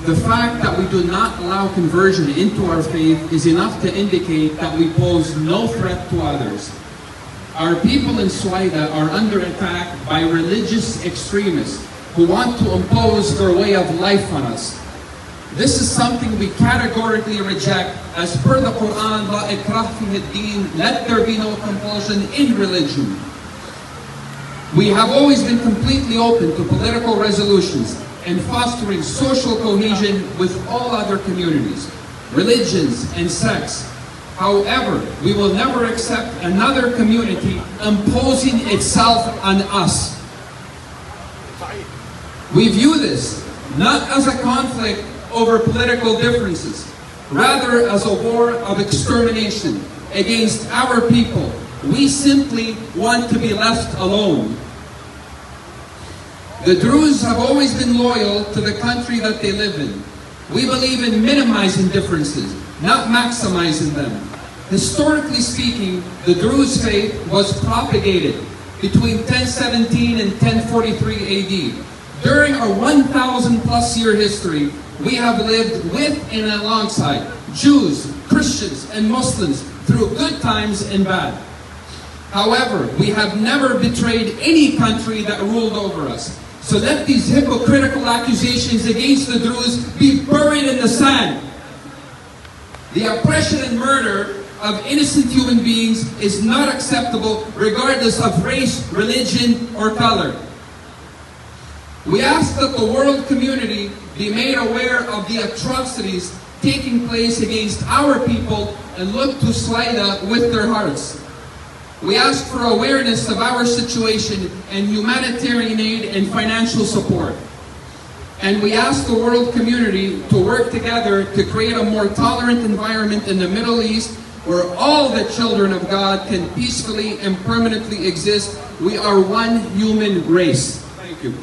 The fact that we do not allow conversion into our faith is enough to indicate that we pose no threat to others. Our people in Suaida are under attack by religious extremists who want to impose their way of life on us. This is something we categorically reject, as per the Quran, La ikrah fi ad-din, let there be no compulsion in religion. We have always been completely open to political resolutions and fostering social cohesion with all other communities, religions, and sects. However, we will never accept another community imposing itself on us. We view this not as a conflict over political differences, rather as a war of extermination against our people. We simply want to be left alone. The Druze have always been loyal to the country that they live in. We believe in minimizing differences, not maximizing them. Historically speaking, the Druze faith was propagated between 1017 and 1043 AD. During our 1,000 plus year history, we have lived with and alongside Jews, Christians, and Muslims through good times and bad. However, we have never betrayed any country that ruled over us. So let these hypocritical accusations against the Druze be buried in the sand. The oppression and murder of innocent human beings is not acceptable regardless of race, religion, or color. We ask that the world community be made aware of the atrocities taking place against our people and look to Suaida with their hearts. We ask for awareness of our situation and humanitarian aid and financial support. And we ask the world community to work together to create a more tolerant environment in the Middle East where all the children of God can peacefully and permanently exist. We are one human race. Thank you.